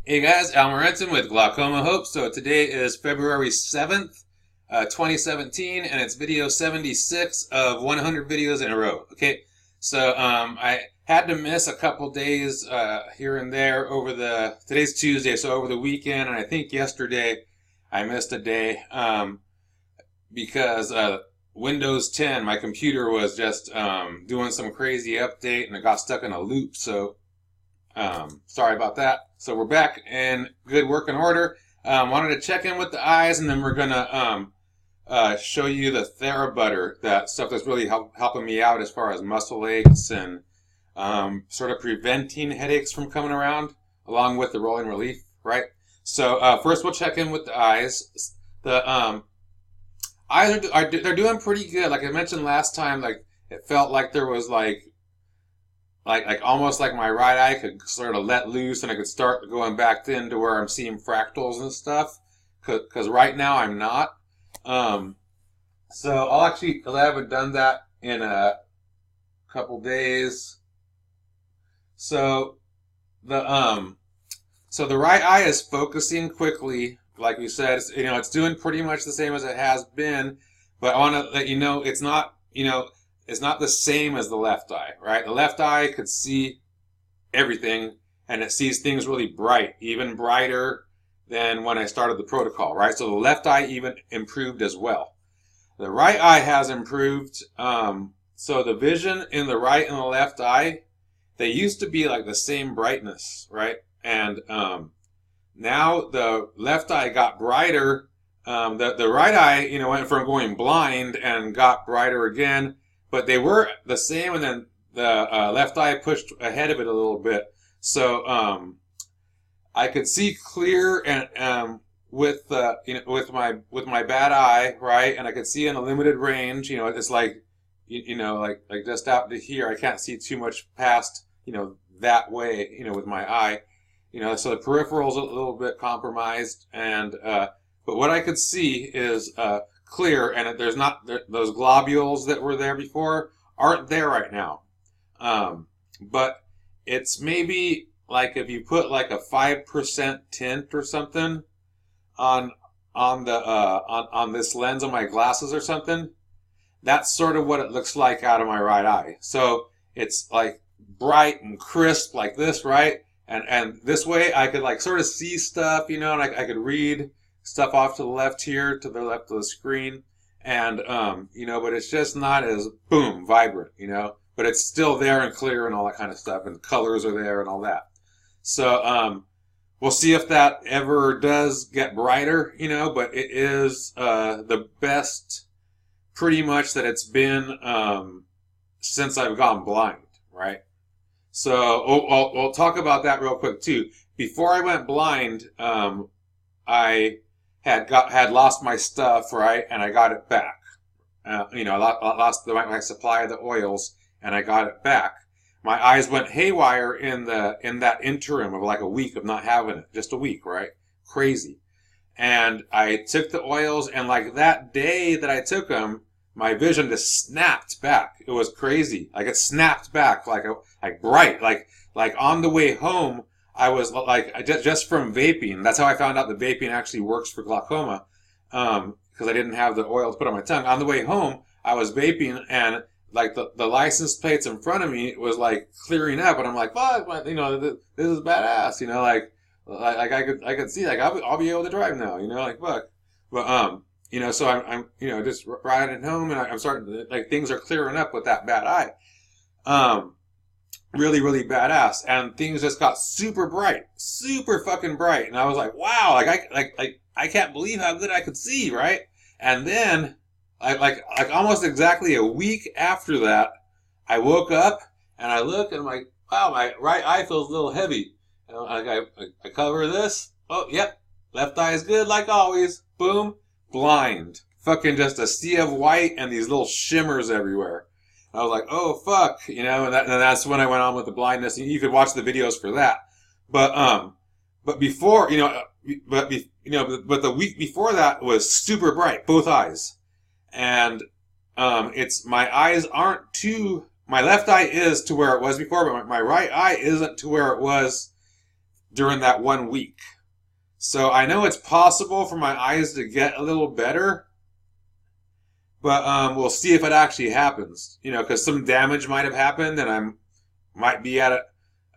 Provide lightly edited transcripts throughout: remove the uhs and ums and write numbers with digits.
Hey guys, Al Morentin with Glaucoma Hope. So today is February 7th, 2017, and it's video 76 of 100 videos in a row. Okay, so I had to miss a couple days here and there today's Tuesday, so over the weekend, and I think yesterday I missed a day because Windows 10, my computer was just doing some crazy update and it got stuck in a loop, so sorry about that. So we're back in good working order. Wanted to check in with the eyes, and then we're gonna show you the TheraBudder, that stuff that's really helping me out as far as muscle aches and sort of preventing headaches from coming around, along with the rolling relief, right? So first we'll check in with the eyes. The eyes they're doing pretty good. Like I mentioned last time, like it felt like there was like almost like my right eye could sort of let loose and I could start going back into where I'm seeing fractals and stuff. Because right now I'm not. So I haven't done that in a couple days. So the right eye is focusing quickly, like we said. It's doing pretty much the same as it has been, but I want to let you know it's not the same as the left eye, right? The left eye could see everything, and it sees things really bright, even brighter than when I started the protocol, right? So the left eye even improved as well. The right eye has improved. So the vision in the right and the left eye, they used to be like the same brightness, right? And now the left eye got brighter. The right eye, went from going blind and got brighter again. But they were the same, and then the left eye pushed ahead of it a little bit. So I could see clear and with my bad eye, right? And I could see in a limited range. It's like like just out to here. I can't see too much past that way. With my eye. So the peripheral's a little bit compromised, and but what I could see is clear, and there's not those globules that were there before aren't there right now. But it's maybe like if you put like a 5% tint or something on this lens of my glasses or something, that's sort of what it looks like out of my right eye. So it's like bright and crisp like this, right? And this way I could like sort of see stuff, and I could read stuff off to the left here, to the left of the screen, and but it's just not as boom vibrant, but it's still there and clear and all that kind of stuff, and the colors are there and all that. So we'll see if that ever does get brighter, but it is the best pretty much that it's been since I've gone blind, right? So we'll talk about that real quick too. Before I went blind, I had lost my stuff, right, and I got it back. I lost my supply of the oils, and I got it back. My eyes went haywire in that interim of like a week of not having it, just a week, right? Crazy. And I took the oils, and like that day that I took them, my vision just snapped back. It was crazy. Like it snapped back, like bright, like on the way home. I was like, just from vaping. That's how I found out that vaping actually works for glaucoma, because I didn't have the oil to put on my tongue. On the way home, I was vaping, and like the license plates in front of me was like clearing up, and I'm like, fuck, this is badass, like I could see, like I'll be able to drive now, like fuck. But so I'm just riding home, and I'm starting to, like, things are clearing up with that bad eye. Really, really badass, and things just got super bright, super fucking bright, and I was like, wow, I can't believe how good I could see, right? And then, like almost exactly a week after that, I woke up and I look and I'm like, wow, my right eye feels a little heavy. And I cover this. Oh, yep, left eye is good like always. Boom, blind, fucking just a sea of white and these little shimmers everywhere. I was like, oh fuck, and that's when I went on with the blindness. You could watch the videos for that, but before, but the week before that was super bright, both eyes, and my eyes aren't too. My left eye is to where it was before, but my right eye isn't to where it was during that 1 week. So I know it's possible for my eyes to get a little better, but we'll see if it actually happens. You know, because some damage might have happened, and I might be at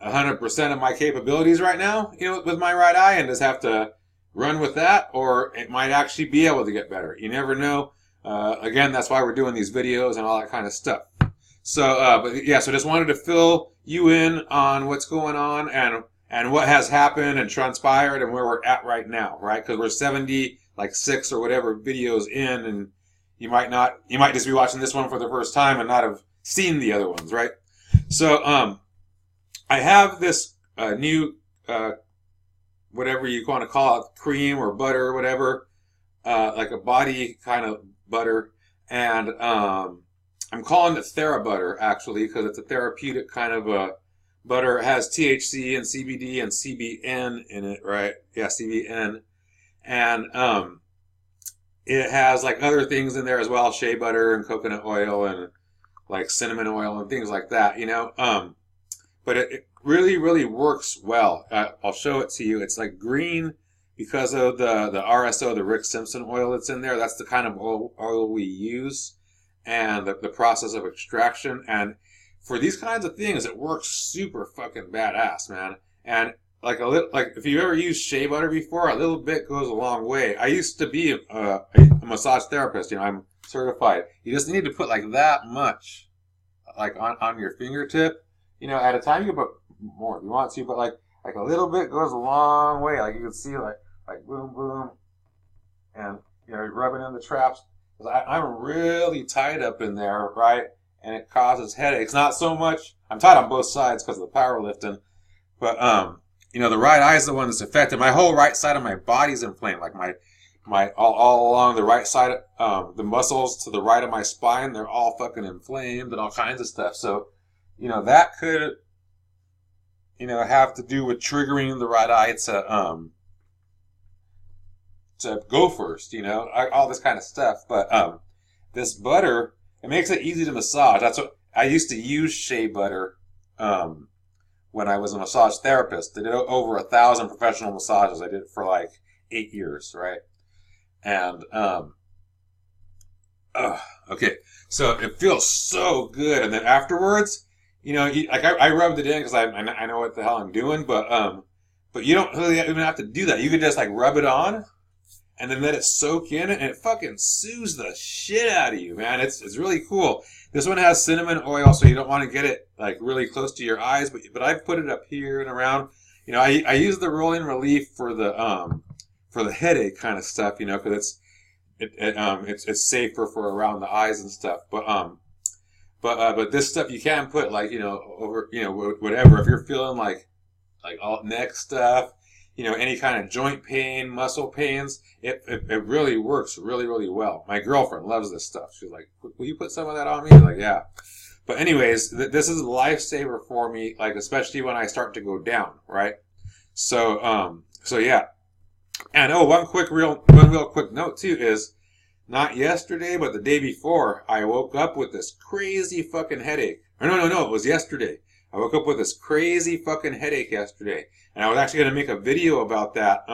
100% of my capabilities right now, you know, with my right eye, and just have to run with that, or it might actually be able to get better. You never know. Again, that's why we're doing these videos and all that kind of stuff. So, but yeah, so just wanted to fill you in on what's going on and what has happened and transpired and where we're at right now, right? Because we're 76 or whatever videos in, and you might just be watching this one for the first time and not have seen the other ones, right? So, I have this new, whatever you want to call it, cream or butter or whatever, like a body kind of butter, and I'm calling it TheraBudder, actually, because it's a therapeutic kind of a butter. It has THC and CBD and CBN in it, right? Yeah, CBN. And it has like other things in there as well, shea butter and coconut oil and like cinnamon oil and things like that, you know? But it really, really works well. I'll show it to you. It's like green because of the RSO, the Rick Simpson oil that's in there. That's the kind of oil we use, and the process of extraction. And for these kinds of things, it works super fucking badass, man. And like if you ever used shea butter before, a little bit goes a long way. I used to be a massage therapist. You know, I'm certified. You just need to put like that much, like on your fingertip. You know, at a time you can put more if you want to, but like a little bit goes a long way. Like you can see, like boom, boom, and you know, rubbing in the traps. I'm really tied up in there, right? And it causes headaches. Not so much. I'm tied on both sides because of the powerlifting, but you know, the right eye is the one that's affected. My whole right side of my body's inflamed. Like my all along the right side, the muscles to the right of my spine, they're all fucking inflamed and all kinds of stuff. So, you know, that could, you know, have to do with triggering the right eye to go first, you know, all this kind of stuff. But this butter, it makes it easy to massage. That's what I used to use, shea butter, when I was a massage therapist. I did over 1,000 professional massages. I did it for like 8 years, right? And okay, so it feels so good, and then afterwards, you know, like I rubbed it in because I know what the hell I'm doing, but you don't really even have to do that. You can just like rub it on, and then let it soak in, and it fucking soothes the shit out of you, man. It's really cool. This one has cinnamon oil, so you don't want to get it like really close to your eyes, but I've put it up here and around. You know, I use the rolling relief for the headache kind of stuff, you know, because it's safer for around the eyes and stuff. But this stuff you can put like, you know, over, you know, whatever. If you're feeling like all neck stuff, you know, any kind of joint pain, muscle pains, it really works really, really well. My girlfriend loves this stuff. She's like, will you put some of that on me? I'm like, yeah. But anyways, this is a lifesaver for me, like especially when I start to go down, right? So yeah. And one real quick note too is, not yesterday, but the day before, I woke up with this crazy fucking headache. Or no, it was yesterday. I woke up with this crazy fucking headache yesterday. And I was actually going to make a video about that,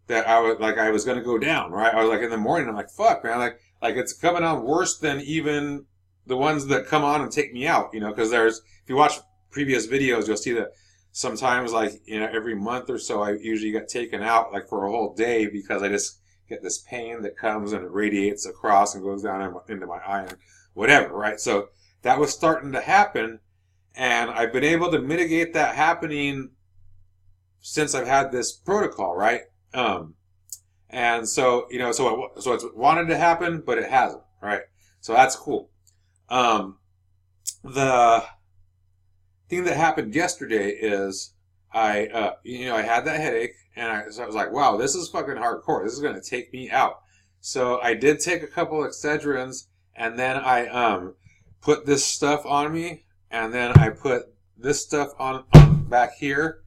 that I was going to go down, right? I was like in the morning, I'm like, fuck, man, like it's coming on worse than even the ones that come on and take me out, you know, because if you watch previous videos, you'll see that sometimes, like, you know, every month or so, I usually get taken out, like, for a whole day because I just get this pain that comes and it radiates across and goes down into my eye and whatever, right? So that was starting to happen, and I've been able to mitigate that happening since I've had this protocol, right? And so, you know, so it's wanted to happen, but it hasn't, right? So that's cool. The thing that happened yesterday is I had that headache, and so I was like, wow, this is fucking hardcore. This is going to take me out. So I did take a couple of Excedrins, and then I put this stuff on me, and then I put this stuff on back here,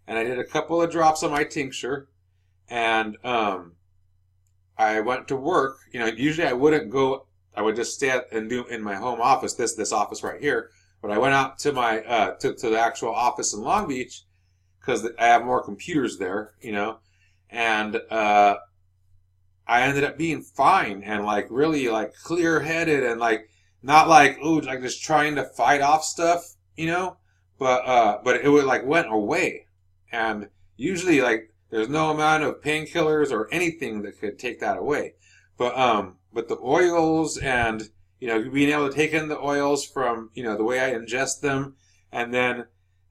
and I did a couple of drops of my tincture, and I went to work. You know, usually I wouldn't go. I would just stay and do in my home office, this office right here. But I went out to my to the actual office in Long Beach because I have more computers there, you know, and I ended up being fine and like really like clear headed and like not like ooh like just trying to fight off stuff, you know, but it would like went away, and usually like there's no amount of painkillers or anything that could take that away, but the oils and you know being able to take in the oils from you know the way I ingest them, and then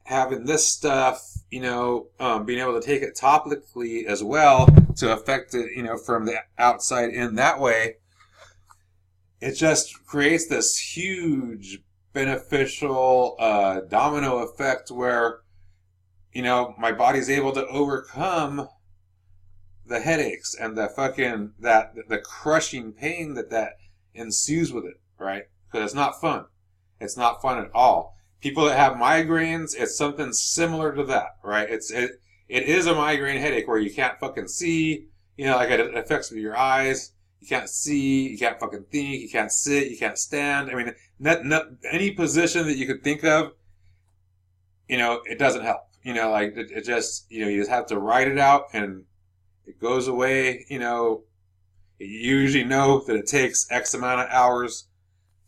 having this stuff, you know, being able to take it topically as well to affect it, you know, from the outside in that way, it just creates this huge beneficial domino effect where, you know, my body's able to overcome the headaches and the fucking, the crushing pain that ensues with it, right? Because it's not fun. It's not fun at all. People that have migraines, it's something similar to that, right? It is a migraine headache where you can't fucking see, you know, like it affects your eyes. You can't see, you can't fucking think, you can't sit, you can't stand. I mean, not any position that you could think of, you know, it doesn't help. You know, like it just, you know, you just have to write it out and it goes away. You know, you usually know that it takes X amount of hours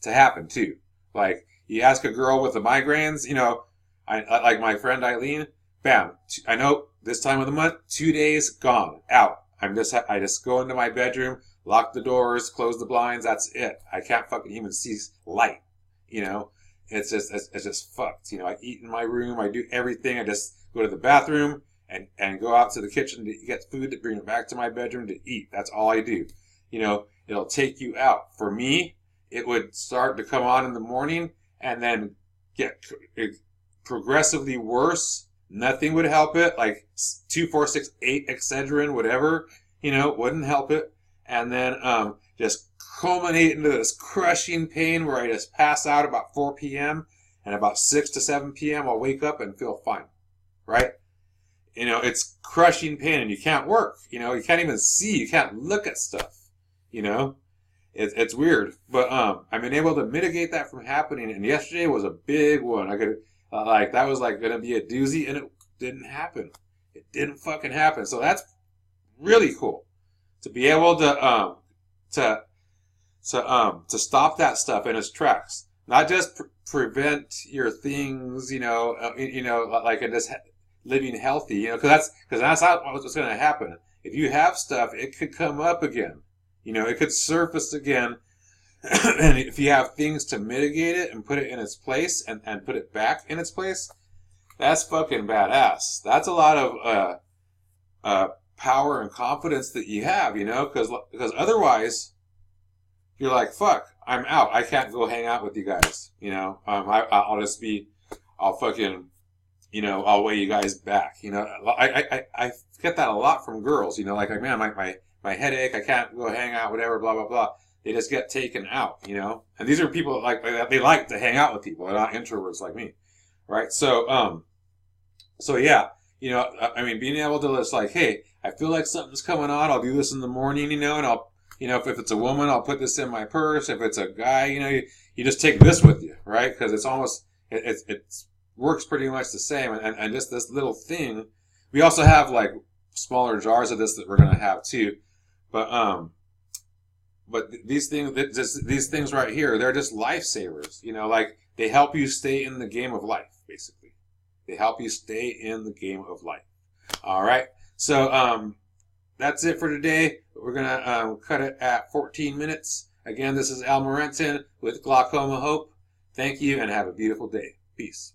to happen too. Like, you ask a girl with the migraines, you know, I like my friend Eileen, bam, I know this time of the month, 2 days, gone, out. I just go into my bedroom, lock the doors, close the blinds, that's it. I can't fucking even see light, you know. It's just fucked, you know. I eat in my room, I do everything. I just go to the bathroom and go out to the kitchen to get food to bring it back to my bedroom to eat. That's all I do. You know, it'll take you out. For me, it would start to come on in the morning and then get progressively worse. Nothing would help it, like 2, 4, 6, 8 Excedrin, whatever, you know, wouldn't help it. And then just culminate into this crushing pain where I just pass out about 4 p.m. and about 6 to 7 p.m. I'll wake up and feel fine, right? You know, it's crushing pain and you can't work, you know, you can't even see, you can't look at stuff, you know. It's weird, but I've been able to mitigate that from happening. And yesterday was a big one. I could like that was like gonna be a doozy, and it didn't happen. It didn't fucking happen. So that's really cool to be able to stop that stuff in its tracks. Not just prevent your things, you know, like in just living healthy, you know, because that's what's going to happen. If you have stuff, it could come up again. You know, it could surface again. And if you have things to mitigate it and put it in its place and put it back in its place, that's fucking badass. That's a lot of power and confidence that you have, you know, because otherwise you're like, fuck, I'm out. I can't go hang out with you guys, you know. I'll fucking, you know, I'll weigh you guys back, you know. I get that a lot from girls, you know, like man, my headache, I can't go hang out, whatever, blah, blah, blah. They just get taken out, you know? And these are people like they like to hang out with people. They're not introverts like me, right? So yeah, you know, I mean, being able to just like, hey, I feel like something's coming on. I'll do this in the morning, you know, and I'll, you know, if it's a woman, I'll put this in my purse. If it's a guy, you know, you just take this with you, right? Because it's almost, it works pretty much the same. And just this little thing, we also have like smaller jars of this that we're going to have too. But these things right here, they're just lifesavers. You know, like they help you stay in the game of life, basically. They help you stay in the game of life. All right. So that's it for today. We're gonna cut it at 14 minutes. Again, this is Al Morentin with Glaucoma Hope. Thank you and have a beautiful day. Peace.